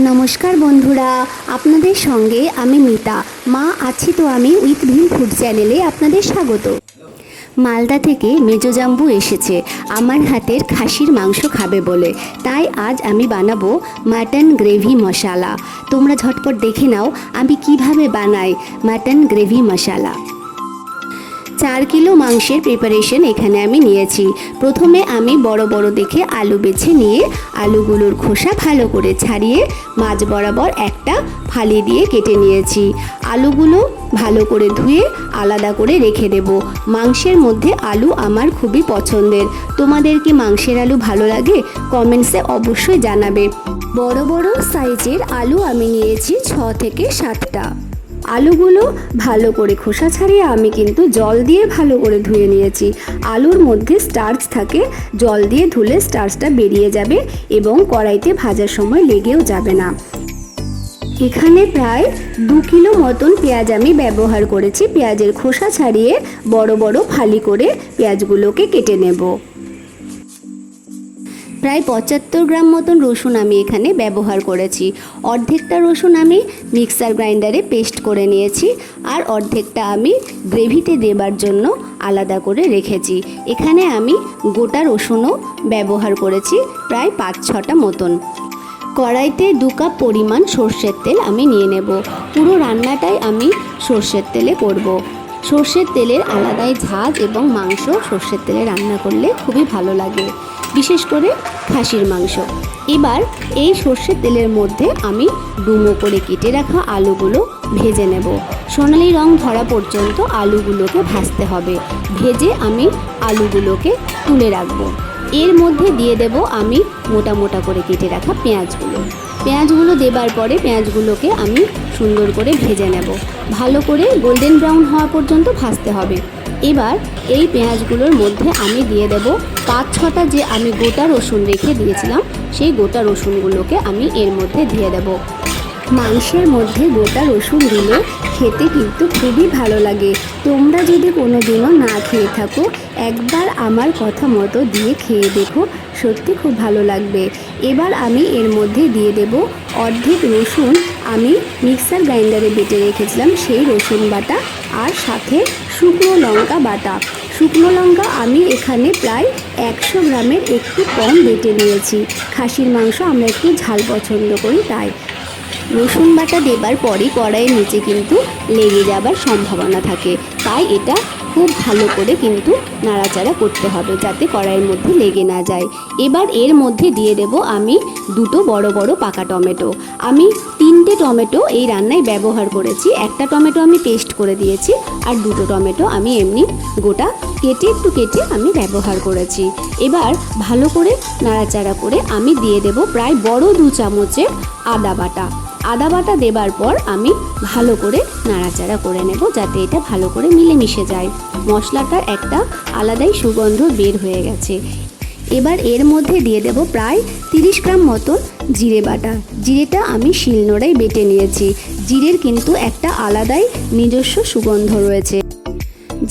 নমস্কার বন্ধুরা, আপনাদের সঙ্গে আমি মিতা। মা আছি তো আমি উইথ ভিল ফুড চ্যানেলে আপনাদের স্বাগত। মালদা থেকে মেজো জাম্বু এসেছে আমার হাতের খাসির মাংস খাবে বলে, তাই আজ আমি বানাবো মাটন গ্রেভি মশালা। তোমরা ঝটপট দেখে নাও আমি কিভাবে বানাই মাটন গ্রেভি মশালা। 4 কিলো মাংসের প্রিপারেশন এখানে আমি নিয়েছি। প্রথমে আমি বড় বড় দেখে আলু বেছে নিয়ে আলুগুলোর খোসা ভালো করে ছাড়িয়ে মাঝ বরাবর একটা ফালি দিয়ে কেটে নিয়েছি। আলুগুলো ভালো করে ধুয়ে আলাদা করে রেখে দেব। মাংসের মধ্যে আলু আমার খুবই পছন্দের। তোমাদের কি মাংসের আলু ভালো লাগে? কমেন্টসে অবশ্যই জানাবে। বড় বড় সাইজের আলু আমি নিয়েছি 6 থেকে 7টা। আলুগুলো ভালো করে খোসা ছাড়িয়ে আমি কিন্তু জল দিয়ে ভালো করে ধুয়ে নিয়েছি। আলুর মধ্যে স্টার্চ থাকে, জল দিয়ে ধুলে স্টার্চটা বেরিয়ে যাবে এবং কড়াইতে ভাজার সময় লেগেও যাবে না। এখানে প্রায় 2 কিলো মতন পেঁয়াজ আমি ব্যবহার করেছি। পেঁয়াজের খোসা ছাড়িয়ে বড় বড় ফালি করে পেঁয়াজগুলোকে কেটে নেব। প্রায় 75 গ্রাম মতন রসুন আমি এখানে ব্যবহার করেছি। অর্ধেকটা রসুন আমি মিক্সার গ্রাইন্ডারে পেস্ট করে নিয়েছি, আর অর্ধেকটা আমি গ্রেভিতে দেবার জন্য আলাদা করে রেখেছি। এখানে আমি গোটা রসুনও ব্যবহার করেছি প্রায় 5-6টা মতন। কড়াইতে 2 কাপ পরিমাণ সর্ষের তেল আমি নিয়ে নেব। পুরো রান্নাটাই আমি সর্ষের তেলে করব। সর্ষের তেলের আলাদাই ঝাঁজ এবং মাংস সর্ষের তেলে রান্না করলে খুবই ভালো লাগে, বিশেষ করে খাসির মাংস। এবার এই সর্ষের তেলের মধ্যে আমি ডুমো করে কেটে রাখা আলুগুলো ভেজে নেব। সোনালি রং ধরা পর্যন্ত আলুগুলোকে ভাজতে হবে। ভেজে আমি আলুগুলোকে তুলে রাখবো। এর মধ্যে দিয়ে দেব আমি মোটা মোটা করে কেটে রাখা পেঁয়াজগুলো দেবার পরে পেঁয়াজগুলোকে আমি সুন্দর করে ভেজে নেব। ভালো করে গোল্ডেন ব্রাউন হওয়া পর্যন্ত ভাজতে হবে। এবার এই পেঁয়াজগুলোর মধ্যে আমি দিয়ে দেব 5-6টা যে আমি গোটা রসুন রেখে দিয়েছিলাম, সেই গোটা রসুনগুলোকে আমি এর মধ্যে দিয়ে দেব। মাংসের মধ্যে গোটা রসুন দিলে খেতে কিন্তু খুবই ভালো লাগে। তোমরা যদি কোনো দিনও না খেয়ে থাকো, একবার আমার কথা মতো দিয়ে খেয়ে দেখো, সত্যি খুব ভালো লাগবে। এবার আমি এর মধ্যে দিয়ে দেব অর্ধেক রসুন আমি মিক্সার গ্রাইন্ডারে বেটে রেখেছিলাম সেই রসুন বাটা, আর সাথে শুকনো লঙ্কা বাটা। শুকনো লঙ্কা আমি এখানে প্রায় 100 গ্রামের একটু কম বেটে নিয়েছি। খাসির মাংস আমরা একটু ঝাল পছন্দ করি, তাই রসুন বাটা দেবার পরই কড়াইয়ের নিচে কিন্তু লেগে যাবার সম্ভাবনা থাকে, তাই এটা খুব ভালো করে কিন্তু নাড়াচাড়া করতে হবে যাতে কড়াইয়ের মধ্যে লেগে না যায়। এবার এর মধ্যে দিয়ে দেব আমি 2টো বড় বড় পাকা টমেটো। আমি 3টে টমেটো এই রান্নায় ব্যবহার করেছি। একটা টমেটো আমি পেস্ট করে দিয়েছি, আর 2টো টমেটো আমি এমনি গোটা কেটে আমি ব্যবহার করেছি। এবার ভালো করে নাড়াচাড়া করে আমি দিয়ে দেব প্রায় বড় 2 চামচের আদা বাটা দেবার পর আমি ভালো করে নাড়াচাড়া করে নেব যাতে এটা ভালো করে মিলেমিশে যায়। মশলাটার একটা আলাদাই সুগন্ধ বের হয়ে গেছে। এবার এর মধ্যে দিয়ে দেব প্রায় 30 গ্রাম মতন জিরে বাটা। জিরেটা আমি শিলনোড়ায় বেটে নিয়েছি। জিরের কিন্তু একটা আলাদাই নিজস্ব সুগন্ধ রয়েছে।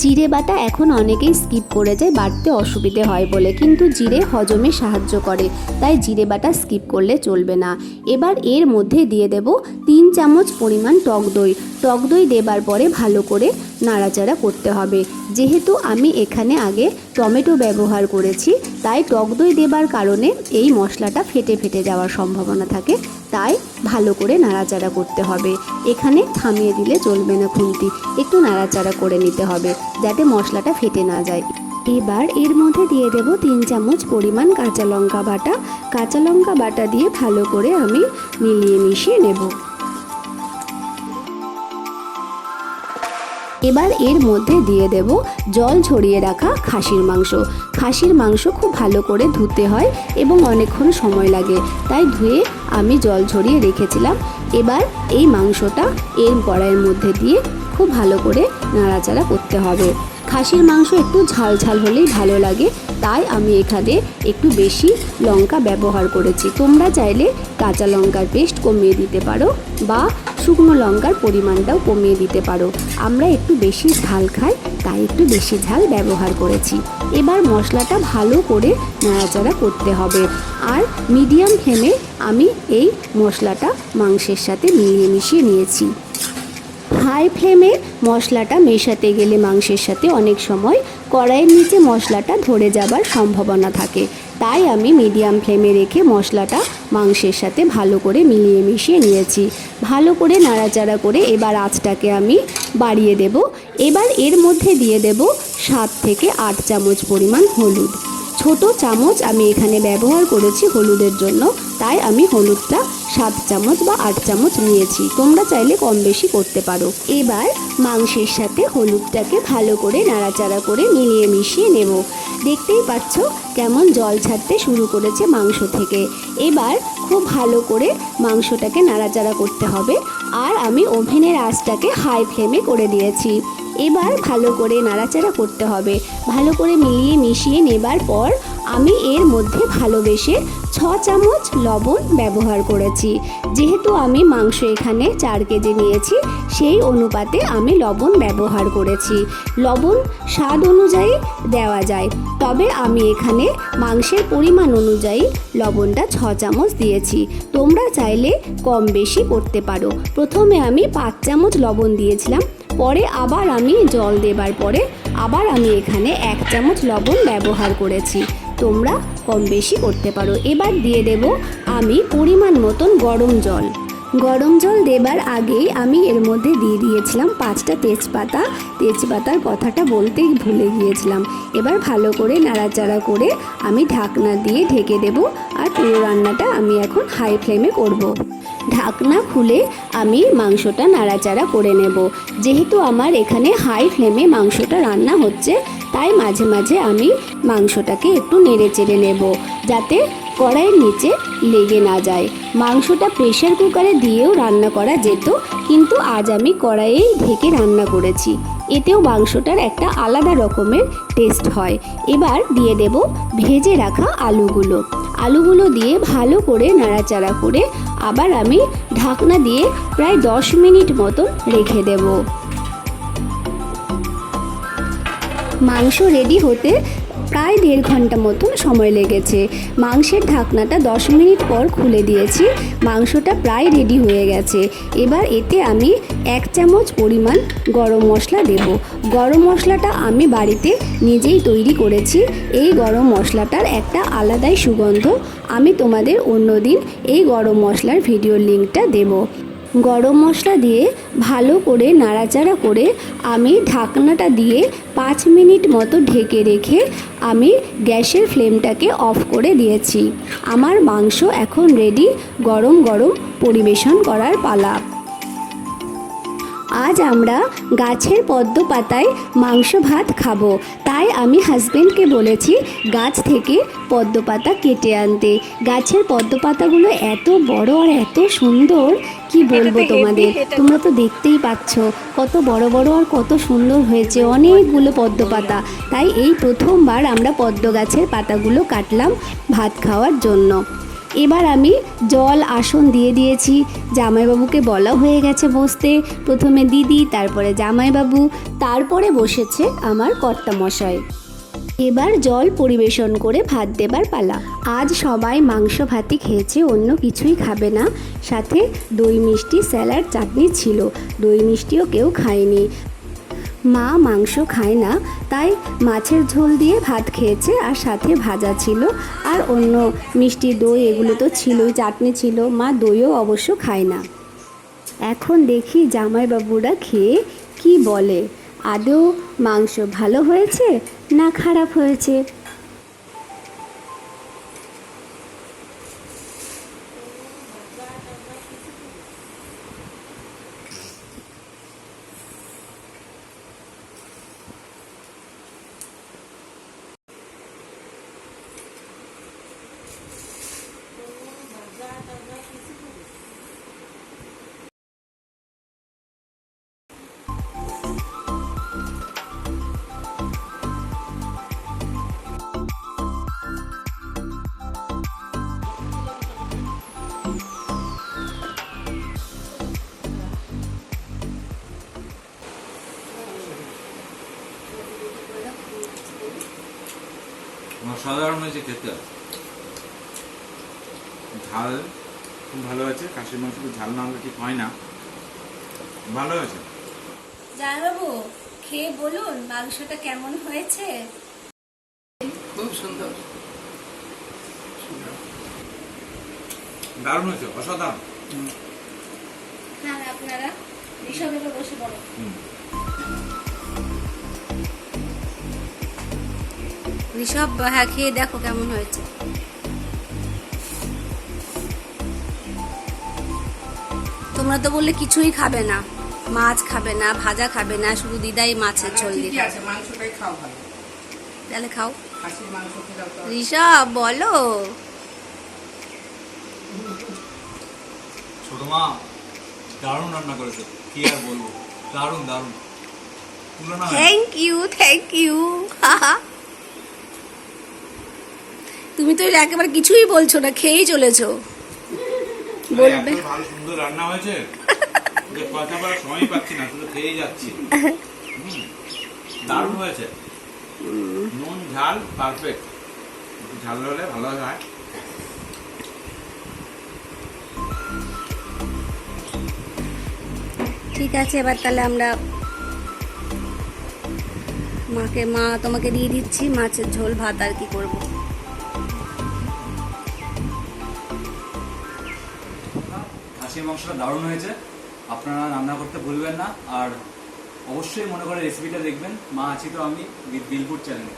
জিরে বাটা এখন অনেকেই স্কিপ করে যায় বাটতে অসুবিধে হয় বলে, কিন্তু জিরে হজমে সাহায্য করে, তাই জিরে বাটা স্কিপ করলে চলবে না। এবার এর মধ্যে দিয়ে দেব 3 চামচ পরিমাণ টক দই দেবার পরে ভালো করে নাড়াচাড়া করতে হবে। যেহেতু আমি এখানে আগে টমেটো ব্যবহার করেছি, তাই টক দই দেবার কারণে এই মশলাটা ফেটে যাওয়ার সম্ভাবনা থাকে, তাই ভালো করে নাড়াচাড়া করতে হবে। এখানে থামিয়ে দিলে চলবে না, খুন্তি একটু নাড়াচাড়া করে নিতে হবে যাতে মশলাটা ফেটে না যায়। এবার এর মধ্যে দিয়ে দেব 3 চামচ পরিমাণ কাঁচা লঙ্কা বাটা দিয়ে ভালো করে আমি মিলিয়ে মিশিয়ে নেব। এবার এর মধ্যে দিয়ে দেব জল ঝরিয়ে রাখা খাসির মাংস খুব ভালো করে ধুতে হয় এবং অনেকক্ষণ সময় লাগে, তাই ধুয়ে আমি জল ঝরিয়ে রেখেছিলাম। এবার এই মাংসটা এর কড়াইয়ের মধ্যে দিয়ে খুব ভালো করে নাড়াচাড়া করতে হবে। খাসির মাংস একটু ঝাল হলেই ভালো লাগে, তাই আমি এখানে একটু বেশি লঙ্কা ব্যবহার করেছি। তোমরা চাইলে কাঁচা লঙ্কার পেস্ট কমিয়ে দিতে পারো বা শুকনো লঙ্কার পরিমাণটাও কমিয়ে দিতে পারো। আমরা একটু বেশি ঝাল খাই, তাই একটু বেশি ঝাল ব্যবহার করেছি। এবার মশলাটা ভালো করে নাড়াচাড়া করতে হবে। আর মিডিয়াম ফ্লেমে আমি এই মশলাটা মাংসের সাথে মিশিয়ে নিয়েছি। হাই ফ্লেমে মশলাটা মেশাতে গেলে মাংসের সাথে অনেক সময় কড়াইয়ের নিচে মশলাটা ধরে যাবার সম্ভাবনা থাকে, তাই আমি মিডিয়াম ফ্লেমে রেখে মশলাটা মাংসের সাথে ভালো করে মিশিয়ে নিয়েছি। ভালো করে নাড়াচাড়া করে এবার আঁচটাকে আমি বাড়িয়ে দেব। এবার এর মধ্যে দিয়ে দেব 7 থেকে 8 চামচ পরিমাণ হলুদ। ছোট চামচ আমি এখানে ব্যবহার করেছি হলুদের জন্য, তাই আমি হলুদটা 7 চামচ বা 8 চামচ নিয়েছি। তোমরা চাইলে কম বেশি করতে পারো। এবার মাংসের সাথে হলুদটাকে ভালো করে নাড়াচাড়া করে মিশিয়ে নেব। দেখতেই পাচ্ছ কেমন জল ছাড়তে শুরু করেছে মাংস থেকে। এবার খুব ভালো করে মাংসটাকে নাড়াচাড়া করতে হবে। আর আমি ওভেনের আঁচটাকে হাই ফ্লেমে করে দিয়েছি। এবার ভালো করে নাড়াচাড়া করতে হবে। ভালো করে মিশিয়ে নেবার পর আমি এর মধ্যে ভালোবেসে 6 চামচ লবণ ব্যবহার করেছি। যেহেতু আমি মাংস এখানে 4 কেজি নিয়েছি, সেই অনুপাতে আমি লবণ ব্যবহার করেছি। লবণ স্বাদ অনুযায়ী দেওয়া যায়, তবে আমি এখানে মাংসের পরিমাণ অনুযায়ী লবণটা 6 চামচ দিয়েছি। তোমরা চাইলে কম বেশি করতে পারো। প্রথমে আমি 5 চামচ লবণ দিয়েছিলাম, পরে আবার আমি জল দেবার পরে আবার আমি এখানে 1 চামচ লবণ ব্যবহার করেছি। তোমরা কম বেশি করতে পারো। এবার দিয়ে দেব আমি পরিমাণ মতন গরম জল। গরম জল দেবার আগেই আমি এর মধ্যে দিয়ে দিয়েছিলাম 5টা তেজপাতা। তেজপাতার কথাটা বলতেই ভুলে গিয়েছিলাম। এবার ভালো করে নাড়াচাড়া করে আমি ঢাকনা দিয়ে ঢেকে দেব। আর পুরো রান্নাটা আমি এখন হাই ফ্লেমে করব। ঢাকনা খুলে আমি মাংসটা নাড়াচাড়া করে নেব। যেহেতু আমার এখানে হাই ফ্লেমে মাংসটা রান্না হচ্ছে, তাই মাঝে মাঝে আমি মাংসটাকে একটু নেড়ে চেড়ে নেব, যাতে কড়াইয়ের নিচে লেগে না যায়। মাংসটা প্রেসার কুকারে দিয়েও রান্না করা যেত, কিন্তু আজ আমি কড়াইয়েই ঢেকে রান্না করেছি। এতেও মাংসটার একটা আলাদা রকমের টেস্ট হয়। এবার দিয়ে দেব ভেজে রাখা আলুগুলো। আলুগুলো দিয়ে ভালো করে নাড়াচাড়া করে আবার আমি ঢাকনা দিয়ে প্রায় 10 মিনিট মতন রেখে দেব। মাংস রেডি হতে প্রায় 1.5 ঘন্টা মতন সময় লেগেছে। মাংসের ঢাকনাটা 10 মিনিট পর খুলে দিয়েছি। মাংসটা প্রায় রেডি হয়ে গেছে। এবার এতে আমি 1 চামচ পরিমাণ গরম মশলা দেব। গরম মশলাটা আমি বাড়িতে নিজেই তৈরি করেছি। এই গরম মশলাটার একটা আলাদাই সুগন্ধ। আমি তোমাদের অন্যদিন এই গরম মশলার ভিডিওর লিঙ্কটা দেব। গরম মশলা দিয়ে ভালো করে নাড়াচাড়া করে আমি ঢাকনাটা দিয়ে 5 মিনিট মতো ঢেকে রেখে আমি গ্যাসের ফ্লেমটাকে অফ করে দিয়েছি। আমার মাংস এখন রেডি। গরম গরম পরিবেশন করার পালা। আজ আমরা গাছের পদ্ম পাতায় মাংস ভাত খাবো, তাই আমি হাজবেন্ডকে বলেছি গাছ থেকে পদ্ম পাতা কেটে আনতে। গাছের পদ্ম পাতাগুলো এত বড় আর এত সুন্দর, কি বলবো তোমাদের। তোমরা তো দেখতেই পাচ্ছ কত বড় বড় আর কত সুন্দর হয়েছে, অনেকগুলো পদ্ম পাতা। তাই এই প্রথমবার আমরা পদ্ম গাছের পাতাগুলো কাটলাম ভাত খাওয়ার জন্য। এবার আমি জল আসন দিয়ে দিয়েছি। জামাইবাবুকে বলা হয়ে গেছে বসতে। প্রথমে দিদি, তারপরে জামাইবাবু, তারপরে বসেছে আমার কর্তামশাই। এবার জল পরিবেশন করে ভাত দেবার পালা। আজ সবাই মাংস ভাতই খেয়েছে, অন্য কিছুই খাবে না। সাথে দই মিষ্টি, স্যালাড, চাটনি ছিল। দই মিষ্টিও কেউ খায়নি। মা মাংস খায় না, তাই মাছের ঝোল দিয়ে ভাত খেয়েছে, আর সাথে ভাজা ছিল, আর অন্য মিষ্টি, দই এগুলো তো ছিলই, চাটনি ছিল। মা দইও অবশ্য খায় না। এখন দেখি জামাইবাবুরা খেয়ে কি বলে, আদৌ মাংস ভালো হয়েছে না খারাপ হয়েছে। অসাধারণ হয়েছে খেতে। ঝাল খুব ভালো আছে, খাসির মাংস ঝাল না হলে ঠিক হয় না, ভালো হয়েছে। জামাইবাবু খেয়ে বলুন মাংসটা কেমন হয়েছে। খুব সুন্দর। দারুণ হয়েছে, অসাধারণ। হ্যাঁ আপনারা ঋষভ এবার বসে পড়ো। ঋষভ হ্যাঁ খেয়ে দেখো কেমন হয়েছে। তোমরা তো বললে কিছুই খাবে না, মাছ খাবে না, ভাজা খাবে না, শুধু দিদাই মাছের ঝোল দিয়ে ঠিকই আছে, মাংসটাই খাও ভালো। তাহলে খাও। খাসির মাংস খেলাও তো ঋষভ বলো। ছোট মা দারুণ রান্না করেছে, কি আর বলবো, দারুণ দারুণ, তুলনা হয় না। থ্যাংক ইউ তুমি তো একেবারে কিছুই বলছো না, খেয়েই চলেছো। বলবে এত ভালো সুন্দর রান্না হয়েছে যে কথা বলার সময় পাচ্ছি না, শুধু খেয়েই যাচ্ছি। দারুণ হয়েছে, নুন ঝাল পারফেক্ট, ঝাল হলে ভালো হয়। ঠিক আছে, এবার তাহলে আমরা মা তোমাকে দিয়ে দিচ্ছি মাছের ঝোল ভাত, আর কি করব। খাসির মাংসটা দারুণ হয়েছে, আপনারা রান্না করতে ভুলবেন না। আর অবশ্যই মনে করে রেসিপিটা দেখবেন, মা আছি তো আমি বিলপুর চ্যানেলে।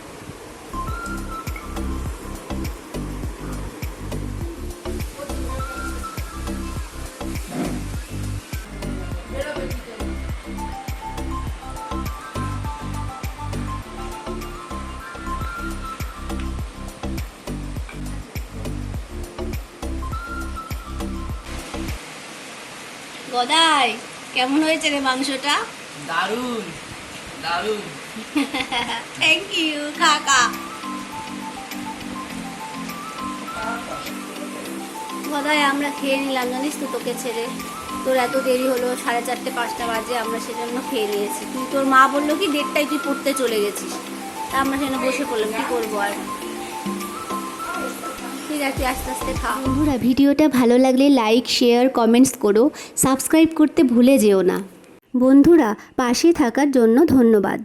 গদাই কেমন হয়েছে রে মাংসটা? দারুণ দারুণ। থ্যাংক ইউ, খা। গদাই আমরা খেয়ে নিলাম, জানিস তো তোকে ছেড়ে। তোর এত দেরি হলো, 4:30 5টা বাজে, আমরা সেজন্য খেয়ে নিয়েছি। তুই তোর মা বললো কি 1:30টায় তুই পড়তে চলে গেছিস, তা আমরা সেখানে বসে পড়লাম, কি করবো আর। ঠিক আছে, আস্তে আস্তে খা। বন্ধুরা ভিডিওটা ভালো লাগলে লাইক শেয়ার কমেন্টস করো, সাবস্ক্রাইব করতে ভুলে যেও না। বন্ধুরা পাশে থাকার জন্য ধন্যবাদ।